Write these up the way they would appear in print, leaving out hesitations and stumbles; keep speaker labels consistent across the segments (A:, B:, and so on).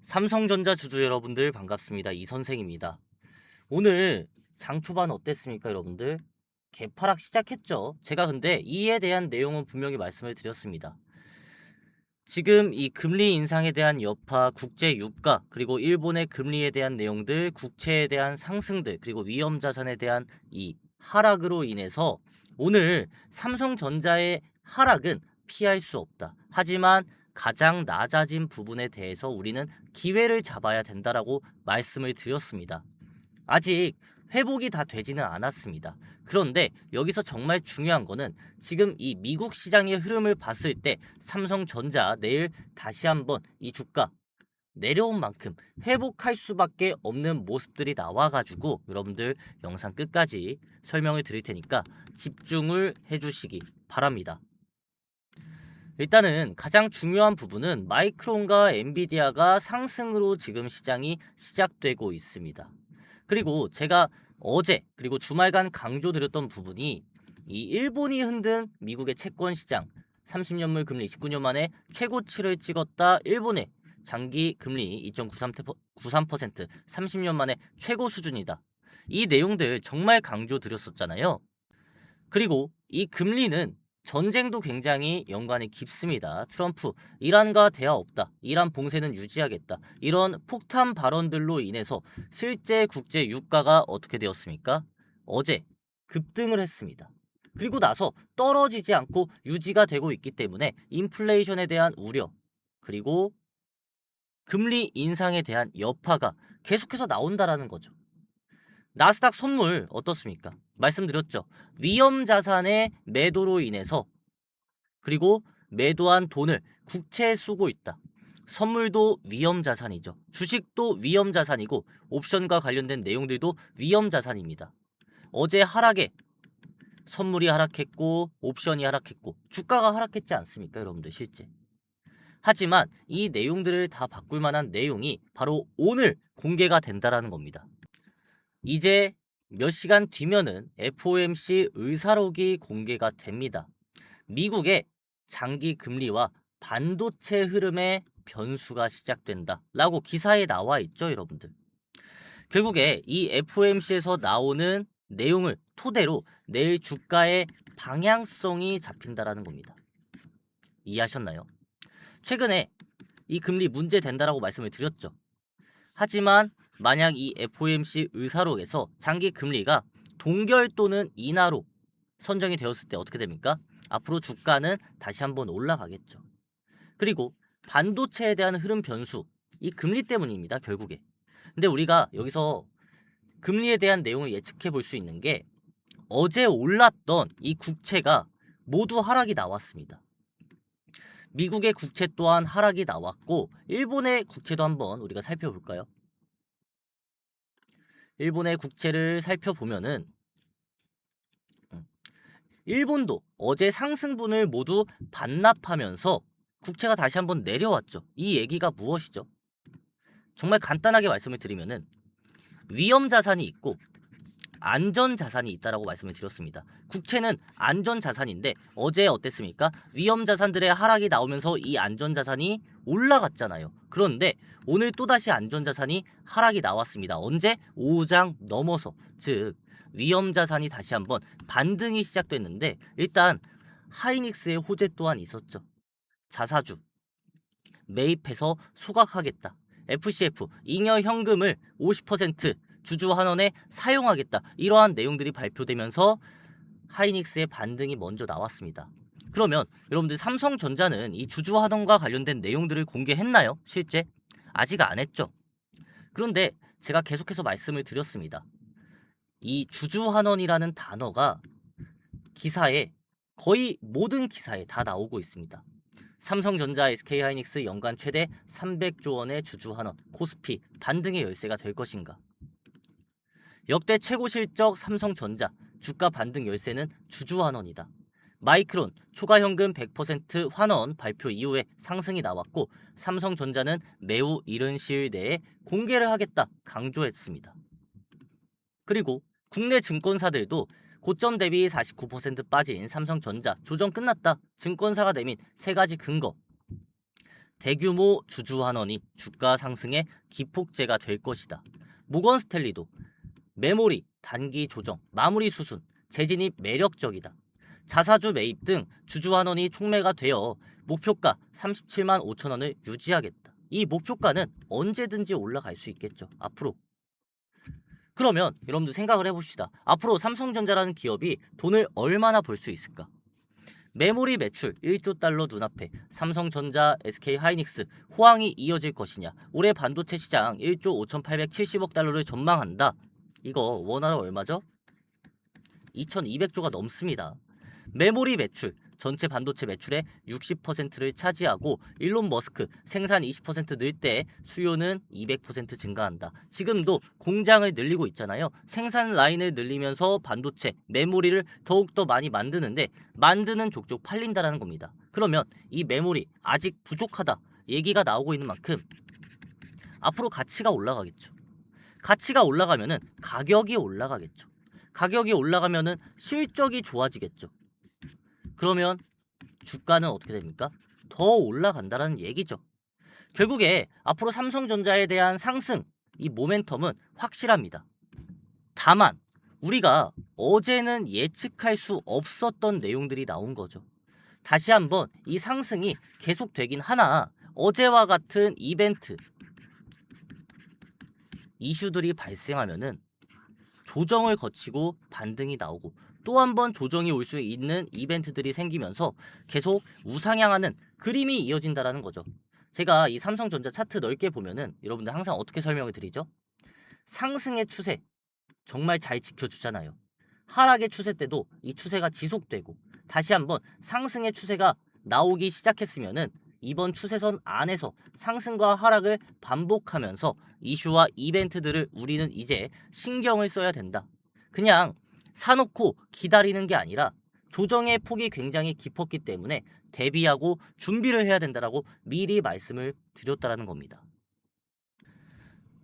A: 삼성전자 주주 여러분들 반갑습니다. 이선생입니다. 오늘 장 초반 어땠습니까, 여러분들? 개파락 시작했죠. 제가 근데 이에 대한 내용은 분명히 말씀을 드렸습니다. 지금 이 금리 인상에 대한 여파, 국제 유가, 그리고 일본의 금리에 대한 내용들, 국채에 대한 상승들, 그리고 위험자산에 대한 이 하락으로 인해서 오늘 삼성전자의 하락은 피할 수 없다. 하지만 가장 낮아진 부분에 대해서 우리는 기회를 잡아야 된다라고 말씀을 드렸습니다. 아직 회복이 다 되지는 않았습니다. 그런데 여기서 정말 중요한 거는 지금 이 미국 시장의 흐름을 봤을 때 삼성전자 내일 다시 한번 이 주가 내려온 만큼 회복할 수밖에 없는 모습들이 나와가지고 여러분들 영상 끝까지 설명을 드릴 테니까 집중을 해주시기 바랍니다. 일단은 가장 중요한 부분은 마이크론과 엔비디아가 상승으로 지금 시장이 시작되고 있습니다. 그리고 제가 어제 그리고 주말간 강조드렸던 부분이 이 일본이 흔든 미국의 채권 시장 30년물 금리 19년 만에 최고치를 찍었다. 일본의 장기 금리 2.93% 30년 만에 최고 수준이다. 이 내용들 정말 강조드렸었잖아요. 그리고 이 금리는 전쟁도 굉장히 연관이 깊습니다. 트럼프, 이란과 대화 없다. 이란 봉쇄는 유지하겠다. 이런 폭탄 발언들로 인해서 실제 국제 유가가 어떻게 되었습니까? 어제 급등을 했습니다. 그리고 나서 떨어지지 않고 유지가 되고 있기 때문에 인플레이션에 대한 우려, 그리고 금리 인상에 대한 여파가 계속해서 나온다라는 거죠. 나스닥 선물 어떻습니까? 말씀드렸죠. 위험 자산의 매도로 인해서 그리고 매도한 돈을 국채에 쓰고 있다. 선물도 위험 자산이죠. 주식도 위험 자산이고 옵션과 관련된 내용들도 위험 자산입니다. 어제 하락에 선물이 하락했고 옵션이 하락했고 주가가 하락했지 않습니까, 여러분들 실제. 하지만 이 내용들을 다 바꿀 만한 내용이 바로 오늘 공개가 된다라는 겁니다. 이제 몇 시간 뒤면은 FOMC 의사록이 공개가 됩니다. 미국의 장기 금리와 반도체 흐름의 변수가 시작된다 라고 기사에 나와 있죠, 여러분들. 결국에 이 FOMC에서 나오는 내용을 토대로 내일 주가의 방향성이 잡힌다라는 겁니다. 이해하셨나요? 최근에 이 금리 문제 된다라고 말씀을 드렸죠. 하지만 만약 이 FOMC 의사록에서 장기 금리가 동결 또는 인하로 선정이 되었을 때 어떻게 됩니까? 앞으로 주가는 다시 한번 올라가겠죠. 그리고 반도체에 대한 흐름 변수, 이 금리 때문입니다, 결국에. 근데 우리가 여기서 금리에 대한 내용을 예측해 볼 수 있는 게 어제 올랐던 이 국채가 모두 하락이 나왔습니다. 미국의 국채 또한 하락이 나왔고 일본의 국채도 한번 우리가 살펴볼까요? 일본의 국채를 살펴보면은 일본도 어제 상승분을 모두 반납하면서 국채가 다시 한번 내려왔죠. 이 얘기가 무엇이죠? 정말 간단하게 말씀을 드리면은 위험 자산이 있고 안전 자산이 있다라고 말씀을 드렸습니다. 국채는 안전 자산인데 어제 어땠습니까? 위험 자산들의 하락이 나오면서 이 안전 자산이 올라갔잖아요. 그런데 오늘 또다시 안전 자산이 하락이 나왔습니다. 언제? 5장 넘어서, 즉 위험 자산이 다시 한번 반등이 시작됐는데 일단 하이닉스의 호재 또한 있었죠. 자사주 매입해서 소각하겠다. FCF 잉여 현금을 50% 주주 환원에 사용하겠다. 이러한 내용들이 발표되면서 하이닉스의 반등이 먼저 나왔습니다. 그러면 여러분들 삼성전자는 이 주주 환원과 관련된 내용들을 공개했나요? 실제? 아직 안 했죠. 그런데 제가 계속해서 말씀을 드렸습니다. 이 주주 환원이라는 단어가 기사에 거의 모든 기사에 다 나오고 있습니다. 삼성전자, SK하이닉스 연간 최대 300조 원의 주주 환원, 코스피 반등의 열쇠가 될 것인가? 역대 최고 실적 삼성전자, 주가 반등 열쇠는 주주 환원이다. 마이크론 초과 현금 100% 환원 발표 이후에 상승이 나왔고 삼성전자는 매우 이른 시일 내에 공개를 하겠다 강조했습니다. 그리고 국내 증권사들도 고점 대비 49% 빠진 삼성전자 조정 끝났다. 증권사가 내민 세 가지 근거. 대규모 주주 환원이 주가 상승의 기폭제가 될 것이다. 모건 스탠리도 메모리, 단기 조정, 마무리 수순, 재진입 매력적이다. 자사주 매입 등 주주 환원이 촉매가 되어 목표가 37만 5천 원을 유지하겠다. 이 목표가는 언제든지 올라갈 수 있겠죠. 앞으로. 그러면 여러분들 생각을 해봅시다. 앞으로 삼성전자라는 기업이 돈을 얼마나 벌 수 있을까? 메모리 매출 1조 달러 눈앞에 삼성전자, SK하이닉스, 호황이 이어질 것이냐? 올해 반도체 시장 1조 5,870억 달러를 전망한다. 이거 원화로 얼마죠? 2,200조가 넘습니다. 메모리 매출, 전체 반도체 매출의 60%를 차지하고 일론 머스크 생산 20% 늘 때 수요는 200% 증가한다. 지금도 공장을 늘리고 있잖아요. 생산 라인을 늘리면서 반도체, 메모리를 더욱더 많이 만드는데 만드는 족족 팔린다라는 겁니다. 그러면 이 메모리 아직 부족하다 얘기가 나오고 있는 만큼 앞으로 가치가 올라가겠죠. 가치가 올라가면은 가격이 올라가겠죠. 가격이 올라가면은 실적이 좋아지겠죠. 그러면 주가는 어떻게 됩니까? 더 올라간다는 얘기죠. 결국에 앞으로 삼성전자에 대한 상승, 이 모멘텀은 확실합니다. 다만 우리가 어제는 예측할 수 없었던 내용들이 나온 거죠. 다시 한번 이 상승이 계속되긴 하나 어제와 같은 이벤트, 이슈들이 발생하면은 조정을 거치고 반등이 나오고 또 한 번 조정이 올 수 있는 이벤트들이 생기면서 계속 우상향하는 그림이 이어진다라는 거죠. 제가 이 삼성전자 차트 넓게 보면은 여러분들 항상 어떻게 설명을 드리죠? 상승의 추세 정말 잘 지켜주잖아요. 하락의 추세 때도 이 추세가 지속되고 다시 한번 상승의 추세가 나오기 시작했으면은 이번 추세선 안에서 상승과 하락을 반복하면서 이슈와 이벤트들을 우리는 이제 신경을 써야 된다. 그냥 사놓고 기다리는 게 아니라 조정의 폭이 굉장히 깊었기 때문에 대비하고 준비를 해야 된다라고 미리 말씀을 드렸다라는 겁니다.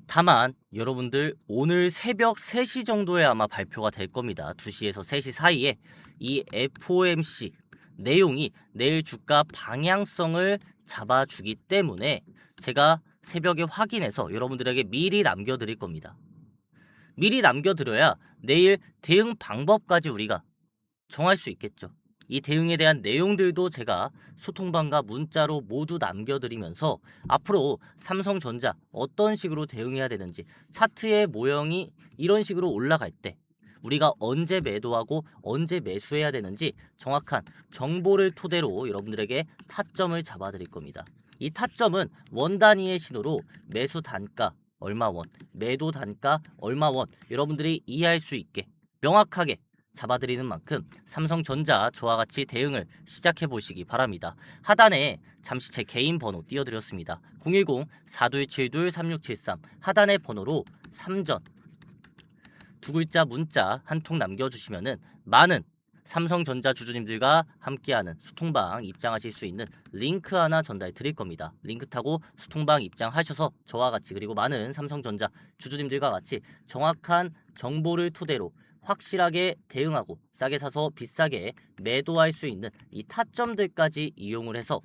A: 다만 여러분들 오늘 새벽 3시 정도에 아마 발표가 될 겁니다. 2시에서 3시 사이에 이 FOMC 내용이 내일 주가 방향성을 잡아주기 때문에 제가 새벽에 확인해서 여러분들에게 미리 남겨드릴 겁니다. 미리 남겨드려야 내일 대응 방법까지 우리가 정할 수 있겠죠. 이 대응에 대한 내용들도 제가 소통방과 문자로 모두 남겨드리면서 앞으로 삼성전자 어떤 식으로 대응해야 되는지 차트의 모형이 이런 식으로 올라갈 때 우리가 언제 매도하고 언제 매수해야 되는지 정확한 정보를 토대로 여러분들에게 타점을 잡아드릴 겁니다. 이 타점은 원 단위의 신호로 매수 단가 얼마 원, 매도 단가 얼마 원 여러분들이 이해할 수 있게 명확하게 잡아드리는 만큼 삼성전자 저와 같이 대응을 시작해 보시기 바랍니다. 하단에 잠시 제 개인 번호 띄워드렸습니다. 010-4272-3673 하단의 번호로 3전 두 글자 문자 한 통 남겨주시면은 많은 삼성전자 주주님들과 함께하는 소통방 입장하실 수 있는 링크 하나 전달 드릴 겁니다. 링크 타고 소통방 입장하셔서 저와 같이 그리고 많은 삼성전자 주주님들과 같이 정확한 정보를 토대로 확실하게 대응하고 싸게 사서 비싸게 매도할 수 있는 이 타점들까지 이용을 해서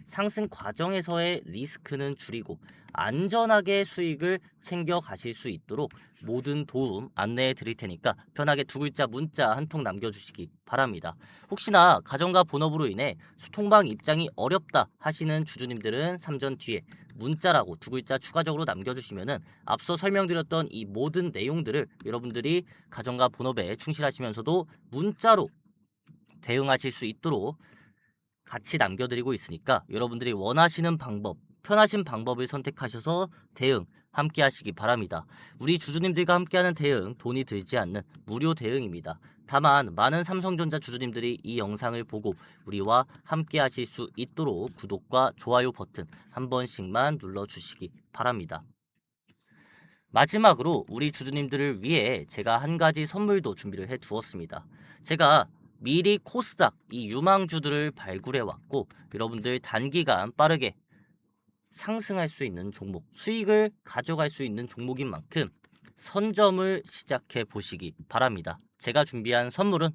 A: 상승 과정에서의 리스크는 줄이고 안전하게 수익을 챙겨 가실 수 있도록 모든 도움 안내해 드릴 테니까 편하게 두 글자 문자 한 통 남겨주시기 바랍니다. 혹시나 가정과 본업으로 인해 소통방 입장이 어렵다 하시는 주주님들은 3전 뒤에 문자라고 두 글자 추가적으로 남겨주시면은 앞서 설명드렸던 이 모든 내용들을 여러분들이 가정과 본업에 충실하시면서도 문자로 대응하실 수 있도록 같이 남겨드리고 있으니까 여러분들이 원하시는 방법, 편하신 방법을 선택하셔서 대응 함께 하시기 바랍니다. 우리 주주님들과 함께하는 대응 돈이 들지 않는 무료 대응입니다. 다만 많은 삼성전자 주주님들이 이 영상을 보고 우리와 함께 하실 수 있도록 구독과 좋아요 버튼 한 번씩만 눌러주시기 바랍니다. 마지막으로 우리 주주님들을 위해 제가 한 가지 선물도 준비를 해 두었습니다. 제가 미리 코스닥 이 유망주들을 발굴해 왔고 여러분들 단기간 빠르게 상승할 수 있는 종목, 수익을 가져갈 수 있는 종목인 만큼 선점을 시작해 보시기 바랍니다. 제가 준비한 선물은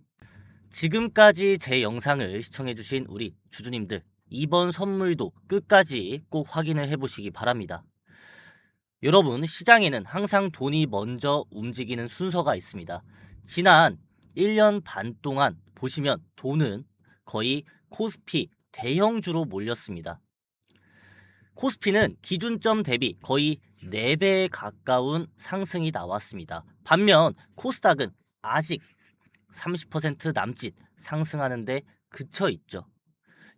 A: 지금까지 제 영상을 시청해 주신 우리 주주님들 이번 선물도 끝까지 꼭 확인을 해보시기 바랍니다. 여러분, 시장에는 항상 돈이 먼저 움직이는 순서가 있습니다. 지난 1년 반 동안 보시면 돈은 거의 코스피 대형주로 몰렸습니다. 코스피는 기준점 대비 거의 4배에 가까운 상승이 나왔습니다. 반면 코스닥은 아직 30% 남짓 상승하는데 그쳐 있죠.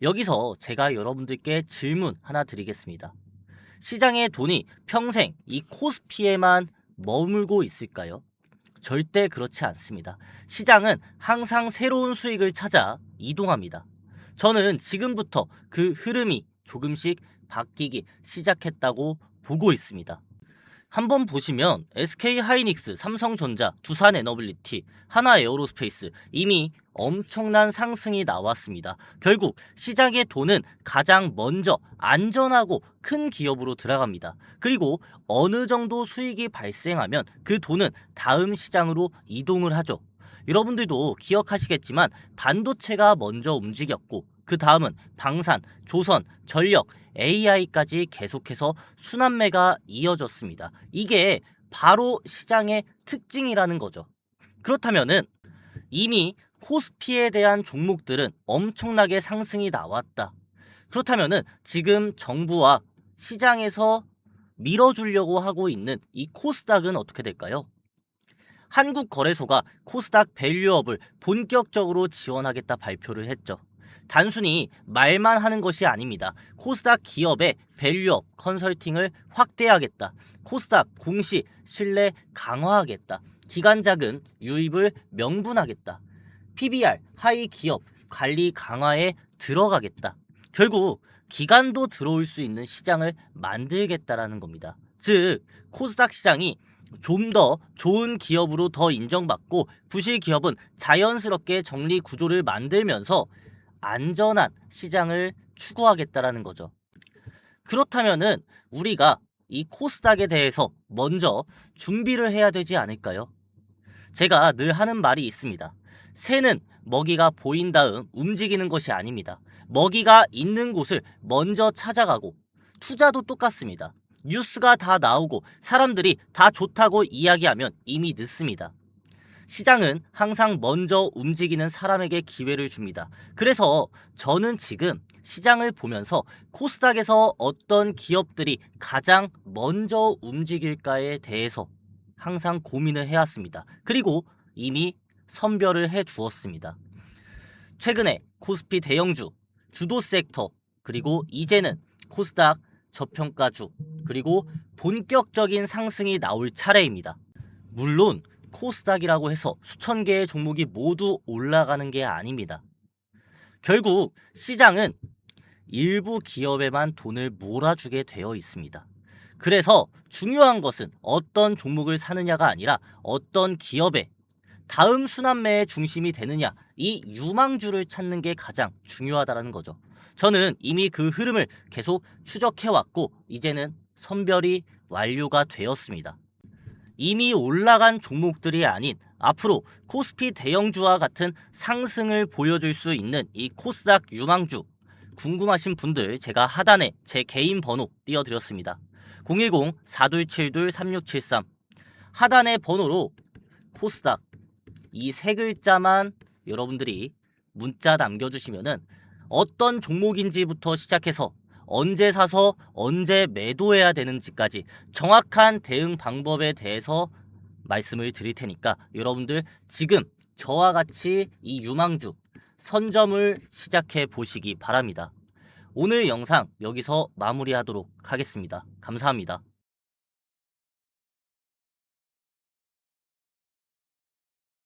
A: 여기서 제가 여러분들께 질문 하나 드리겠습니다. 시장의 돈이 평생 이 코스피에만 머물고 있을까요? 절대 그렇지 않습니다. 시장은 항상 새로운 수익을 찾아 이동합니다. 저는 지금부터 그 흐름이 조금씩 바뀌기 시작했다고 보고 있습니다. 한번 보시면 SK하이닉스, 삼성전자, 두산에너빌리티, 하나에어로스페이스 이미 엄청난 상승이 나왔습니다. 결국 시장의 돈은 가장 먼저 안전하고 큰 기업으로 들어갑니다. 그리고 어느 정도 수익이 발생하면 그 돈은 다음 시장으로 이동을 하죠. 여러분들도 기억하시겠지만 반도체가 먼저 움직였고 그 다음은 방산, 조선, 전력, AI까지 계속해서 순환매가 이어졌습니다. 이게 바로 시장의 특징이라는 거죠. 그렇다면은 이미 코스피에 대한 종목들은 엄청나게 상승이 나왔다. 그렇다면은 지금 정부와 시장에서 밀어주려고 하고 있는 이 코스닥은 어떻게 될까요? 한국거래소가 코스닥 밸류업을 본격적으로 지원하겠다 발표를 했죠. 단순히 말만 하는 것이 아닙니다. 코스닥 기업의 밸류업 컨설팅을 확대하겠다. 코스닥 공시 신뢰 강화하겠다. 기관자금 유입을 명분하겠다. PBR 하이 기업 관리 강화에 들어가겠다. 결국 기관도 들어올 수 있는 시장을 만들겠다라는 겁니다. 즉 코스닥 시장이 좀 더 좋은 기업으로 더 인정받고 부실 기업은 자연스럽게 정리 구조를 만들면서 안전한 시장을 추구하겠다라는 거죠. 그렇다면은 우리가 이 코스닥에 대해서 먼저 준비를 해야 되지 않을까요? 제가 늘 하는 말이 있습니다. 새는 먹이가 보인 다음 움직이는 것이 아닙니다. 먹이가 있는 곳을 먼저 찾아가고 투자도 똑같습니다. 뉴스가 다 나오고 사람들이 다 좋다고 이야기하면 이미 늦습니다. 시장은 항상 먼저 움직이는 사람에게 기회를 줍니다. 그래서 저는 지금 시장을 보면서 코스닥에서 어떤 기업들이 가장 먼저 움직일까에 대해서 항상 고민을 해왔습니다. 그리고 이미 선별을 해 두었습니다. 최근에 코스피 대형주, 주도 섹터, 그리고 이제는 코스닥 저평가주, 그리고 본격적인 상승이 나올 차례입니다. 물론 코스닥이라고 해서 수천 개의 종목이 모두 올라가는 게 아닙니다. 결국 시장은 일부 기업에만 돈을 몰아주게 되어 있습니다. 그래서 중요한 것은 어떤 종목을 사느냐가 아니라 어떤 기업의 다음 순환매의 중심이 되느냐, 이 유망주를 찾는 게 가장 중요하다는 거죠. 저는 이미 그 흐름을 계속 추적해왔고 이제는 선별이 완료가 되었습니다. 이미 올라간 종목들이 아닌 앞으로 코스피 대형주와 같은 상승을 보여줄 수 있는 이 코스닥 유망주, 궁금하신 분들 제가 하단에 제 개인 번호 띄워드렸습니다. 010-4272-3673 하단의 번호로 코스닥 이 세 글자만 여러분들이 문자 남겨주시면은 어떤 종목인지부터 시작해서 언제 사서 언제 매도해야 되는지까지 정확한 대응 방법에 대해서 말씀을 드릴 테니까 여러분들 지금 저와 같이 이 유망주 선점을 시작해 보시기 바랍니다. 오늘 영상 여기서 마무리하도록 하겠습니다. 감사합니다.